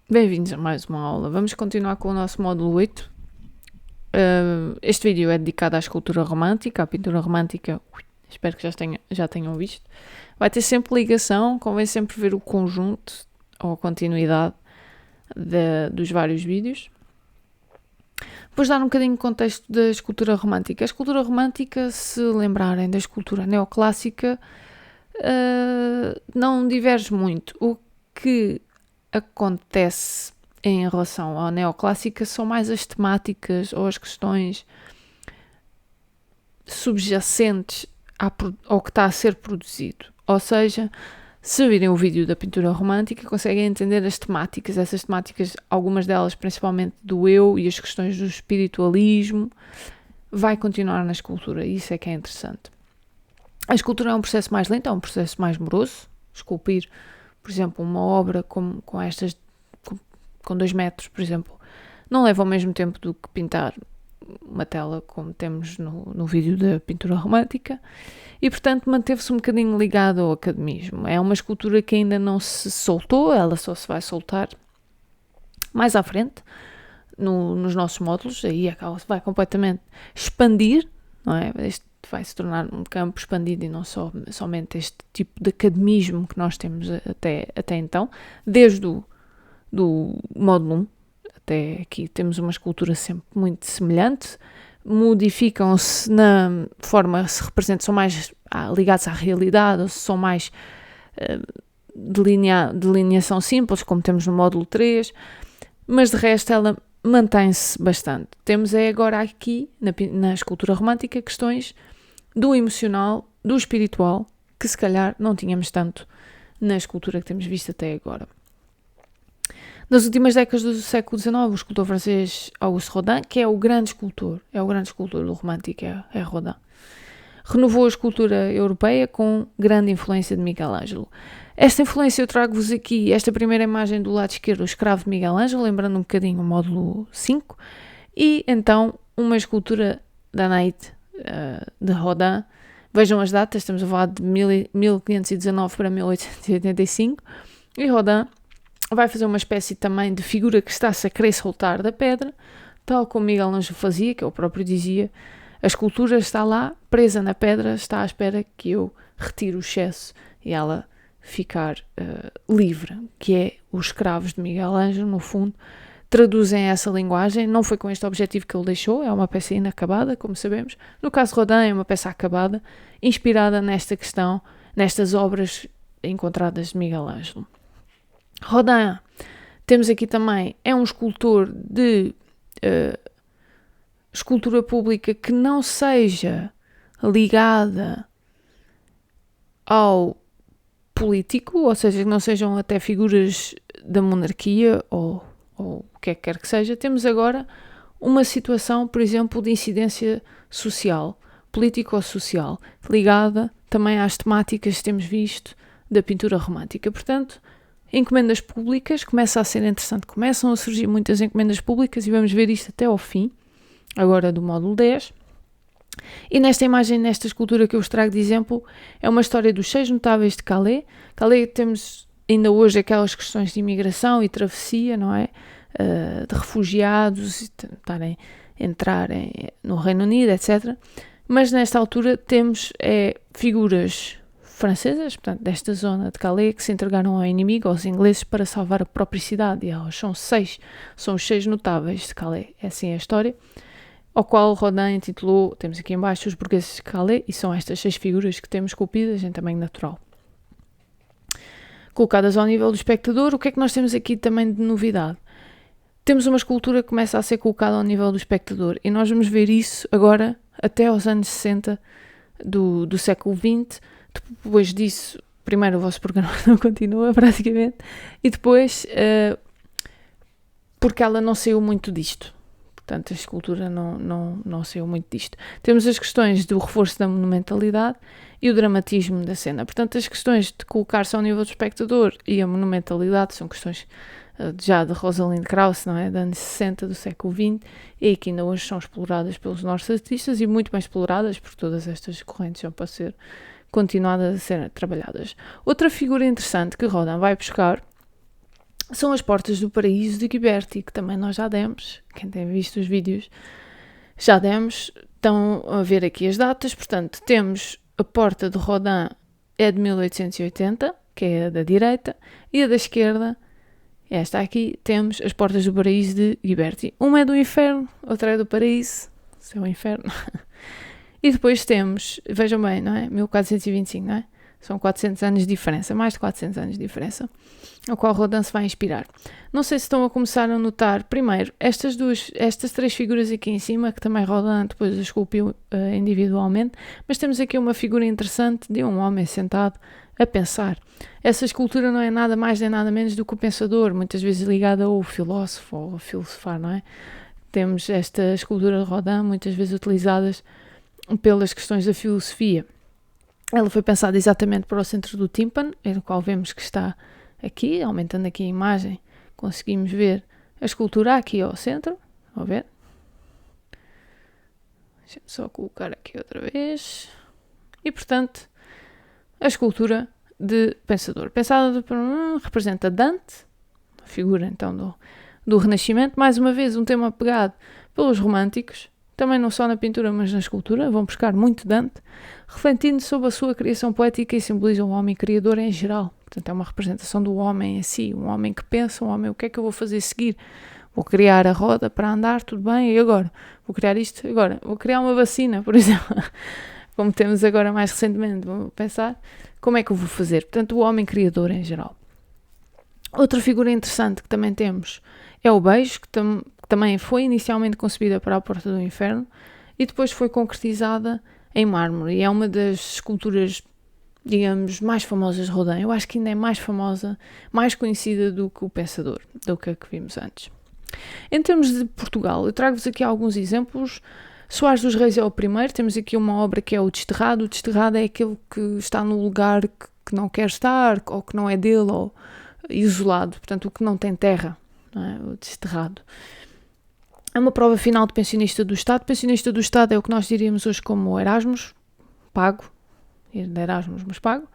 Bem-vindos a mais uma aula. Vamos continuar com o nosso módulo 8. Este vídeo é dedicado à escultura romântica, à pintura romântica. Espero que já tenham visto. Vai ter sempre ligação, convém sempre ver o conjunto ou a continuidade dos vários vídeos. Depois dar um bocadinho de contexto da escultura romântica. A escultura romântica, se lembrarem da escultura neoclássica, não diverge muito. O que acontece em relação à neoclássica são mais as temáticas ou as questões subjacentes ao que está a ser produzido. Ou seja, se virem o vídeo da pintura romântica, conseguem entender as temáticas. Essas temáticas, algumas delas principalmente do eu e as questões do espiritualismo, vai continuar na escultura. Isso é que é interessante. A escultura é um processo mais lento, é um processo mais moroso. Esculpir, por exemplo, uma obra com 2 metros, por exemplo, não leva ao mesmo tempo do que pintar uma tela como temos no vídeo da pintura romântica e, portanto, manteve-se um bocadinho ligado ao academismo. É uma escultura que ainda não se soltou, ela só se vai soltar mais à frente nos nossos módulos, aí ela vai completamente expandir, não é? Este vai se tornar um campo expandido e não somente este tipo de academismo que nós temos até então, desde do módulo 1 até aqui temos uma escultura sempre muito semelhante, modificam-se na forma que se representam, são mais ligados à realidade, ou são mais delineação simples, como temos no módulo 3, mas de resto ela mantém-se bastante. Temos agora aqui, na escultura romântica, questões do emocional, do espiritual, que se calhar não tínhamos tanto na escultura que temos visto até agora. Nas últimas décadas do século XIX, o escultor francês Auguste Rodin, que é o grande escultor do romântico, é Rodin, renovou a escultura europeia com grande influência de Michelangelo. Esta influência eu trago-vos aqui, esta primeira imagem do lado esquerdo, o escravo de Michelangelo, lembrando um bocadinho o módulo 5, e então uma escultura da Night de Rodin. Vejam as datas, estamos a falar de 1519 para 1885, e Rodin vai fazer uma espécie também de figura que está-se a querer soltar da pedra, tal como Michelangelo fazia, que ele próprio dizia, a escultura está lá, presa na pedra, está à espera que eu retire o excesso e ela ficar livre, que é os escravos de Michelangelo, no fundo, traduzem essa linguagem. Não foi com este objetivo que ele deixou, é uma peça inacabada, como sabemos. No caso de Rodin, é uma peça acabada, inspirada nesta questão, nestas obras encontradas de Michelangelo. Rodin, temos aqui também, é um escultor de escultura pública que não seja ligada ao político, ou seja, que não sejam até figuras da monarquia ou o que é que quer que seja. Temos agora uma situação, por exemplo, de incidência social, político-social, ligada também às temáticas que temos visto da pintura romântica. Portanto, encomendas públicas, começa a ser interessante, começam a surgir muitas encomendas públicas e vamos ver isto até ao fim, agora do módulo 10. E nesta imagem, nesta escultura que eu vos trago de exemplo, é uma história dos 6 notáveis de Calais. Calais temos ainda hoje aquelas questões de imigração e travessia, não é? De refugiados, estarem a entrar no Reino Unido, etc. Mas nesta altura temos figuras francesas, portanto, desta zona de Calais, que se entregaram ao inimigo, aos ingleses, para salvar a própria cidade. E elas são os 6 notáveis de Calais. É assim a história, ao qual Rodin intitulou, temos aqui em baixo, os burgueses de Calais, e são estas 6 figuras que temos esculpidas em tamanho natural. Colocadas ao nível do espectador, o que é que nós temos aqui também de novidade? Temos uma escultura que começa a ser colocada ao nível do espectador, e nós vamos ver isso agora até aos anos 60 do século XX. Depois disso, primeiro o vosso programa não continua, praticamente, e depois, porque ela não saiu muito disto. Portanto, a escultura não saiu muito disto. Temos as questões do reforço da monumentalidade e o dramatismo da cena. Portanto, as questões de colocar-se ao nível do espectador e a monumentalidade são questões já de Rosalind Krauss, não é? De anos 60 do século XX, e que ainda hoje são exploradas pelos nossos artistas e muito bem exploradas, porque todas estas correntes são para ser continuadas a ser trabalhadas. Outra figura interessante que Rodin vai buscar são as portas do paraíso de Ghiberti, que também nós já demos, quem tem visto os vídeos já demos. Estão a ver aqui as datas, portanto temos a porta de Rodin é de 1880, que é a da direita, e a da esquerda, esta aqui, temos as portas do paraíso de Ghiberti. Uma é do inferno, outra é do paraíso, se é o inferno. E depois temos, vejam bem, não é? 1425, não é? São 400 anos de diferença, mais de 400 anos de diferença, ao qual Rodin se vai inspirar. Não sei se estão a começar a notar, primeiro, estas 3 figuras aqui em cima, que também Rodin depois as esculpiu individualmente, mas temos aqui uma figura interessante de um homem sentado a pensar. Essa escultura não é nada mais nem nada menos do que o pensador, muitas vezes ligada ao filósofo ou a filosofar, não é? Temos esta escultura de Rodin, muitas vezes utilizadas pelas questões da filosofia. Ela foi pensada exatamente para o centro do tímpano, no qual vemos que está aqui, aumentando aqui a imagem, conseguimos ver a escultura aqui ao centro. Vão ver? Deixa-me só colocar aqui outra vez. E, portanto, a escultura de pensador. Pensada representa Dante, a figura então do Renascimento. Mais uma vez, um tema pegado pelos românticos, também não só na pintura, mas na escultura, vão buscar muito Dante, refletindo sobre a sua criação poética e simbolizam o homem criador em geral. Portanto, é uma representação do homem em si, um homem que pensa, um homem, o que é que eu vou fazer a seguir? Vou criar a roda para andar, tudo bem, e agora? Vou criar isto, agora? Vou criar uma vacina, por exemplo, como temos agora mais recentemente, vou pensar, como é que eu vou fazer? Portanto, o homem criador em geral. Outra figura interessante que também temos é o beijo, que também foi inicialmente concebida para a Porta do Inferno e depois foi concretizada em mármore. E é uma das esculturas, digamos, mais famosas de Rodin. Eu acho que ainda é mais famosa, mais conhecida do que o Pensador, do que a que vimos antes. Em termos de Portugal, eu trago-vos aqui alguns exemplos. Soares dos Reis é o primeiro. Temos aqui uma obra que é o Desterrado. O Desterrado é aquele que está no lugar que não quer estar, ou que não é dele, ou isolado. Portanto, o que não tem terra, não é? O Desterrado. É uma prova final de pensionista do Estado. Pensionista do Estado é o que nós diríamos hoje como Erasmus, pago, de Erasmus, mas pago.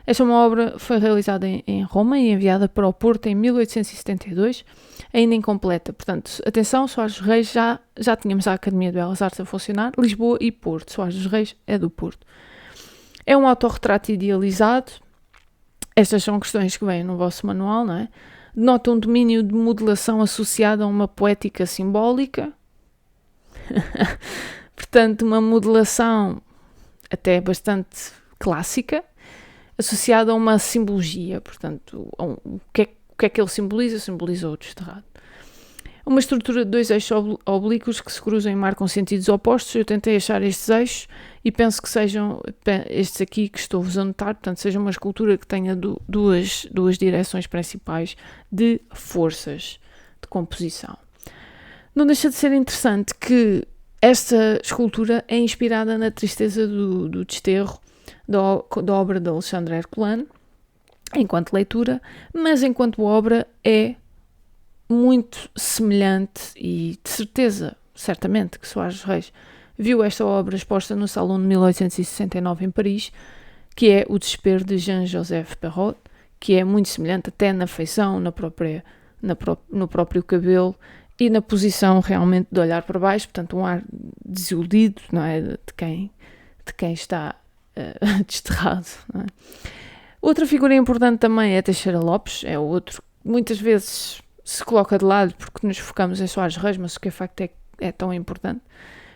Esta é uma obra foi realizada em Roma e enviada para o Porto em 1872, ainda incompleta. Portanto, atenção, Soares dos Reis já tínhamos a Academia de Belas Artes a funcionar, Lisboa e Porto. Soares dos Reis é do Porto. É um autorretrato idealizado. Estas são questões que vêm no vosso manual, não é? Denota um domínio de modelação associado a uma poética simbólica. Portanto, uma modelação até bastante clássica, associada a uma simbologia. Portanto, o que é que ele simboliza? Simboliza o Desterrado. Uma estrutura de 2 eixos oblíquos que se cruzam e marcam sentidos opostos. Eu tentei achar estes eixos e penso que sejam estes aqui que estou-vos a notar. Portanto, seja uma escultura que tenha duas direções principais de forças de composição. Não deixa de ser interessante que esta escultura é inspirada na tristeza do desterro da obra de Alexandre Herculano, enquanto leitura, mas enquanto obra é muito semelhante e de certeza, certamente, que Soares dos Reis viu esta obra exposta no Salão de 1869 em Paris, que é o Desespero de Jean-Joseph Perrault, que é muito semelhante até na feição, no próprio cabelo e na posição realmente de olhar para baixo, portanto um ar desiludido, não é? de quem está desterrado. Não é? Outra figura importante também é Teixeira Lopes, é outro que muitas vezes se coloca de lado porque nos focamos em Soares dos Reis, mas o que é facto é tão importante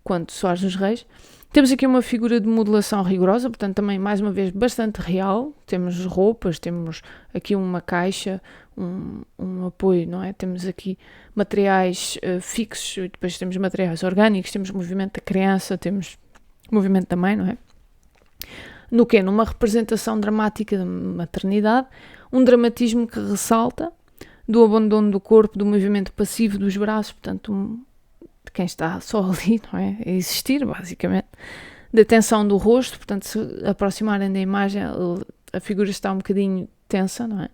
quanto Soares dos Reis. Temos aqui uma figura de modelação rigorosa, portanto também mais uma vez bastante real. Temos roupas, temos aqui uma caixa, um apoio, não é? Temos aqui materiais fixos, e depois temos materiais orgânicos, temos movimento da criança, temos movimento da mãe, não é? No quê? Numa representação dramática da maternidade, um dramatismo que ressalta do abandono do corpo, do movimento passivo dos braços, portanto, de quem está só ali, não é? A existir, basicamente. Da tensão do rosto, portanto, se aproximarem da imagem, a figura está um bocadinho tensa, não é?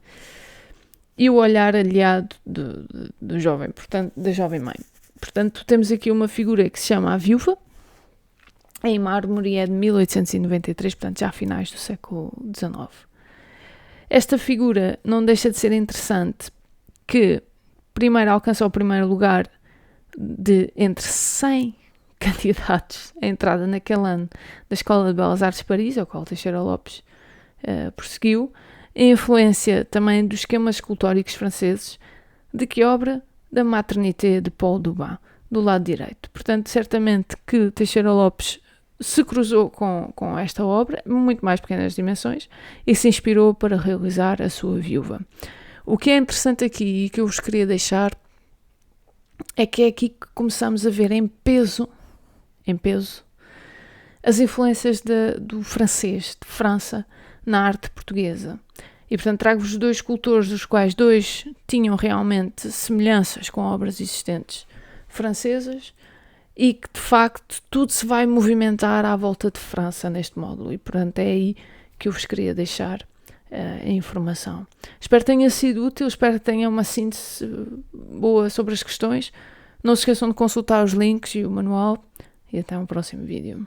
E o olhar aliado do jovem, portanto, da jovem mãe. Portanto, temos aqui uma figura que se chama A Viúva, em mármore, é de 1893, portanto, já a finais do século XIX. Esta figura não deixa de ser interessante que primeiro alcança o primeiro lugar de entre 100 candidatos à entrada naquele ano da Escola de Belas Artes de Paris, ao qual Teixeira Lopes prosseguiu, a influência também dos esquemas escultóricos franceses, de que obra? Da Maternité de Paul Douban, do lado direito. Portanto, certamente que Teixeira Lopes se cruzou com esta obra, muito mais pequenas dimensões, e se inspirou para realizar a sua Viúva. O que é interessante aqui e que eu vos queria deixar é que é aqui que começamos a ver em peso, as influências do francês, de França, na arte portuguesa. E, portanto, trago-vos 2 escultores, dos quais 2 tinham realmente semelhanças com obras existentes francesas e que, de facto, tudo se vai movimentar à volta de França neste módulo. E, portanto, é aí que eu vos queria deixar a informação. Espero que tenha sido útil, espero que tenha uma síntese boa sobre as questões. Não se esqueçam de consultar os links e o manual e até um próximo vídeo.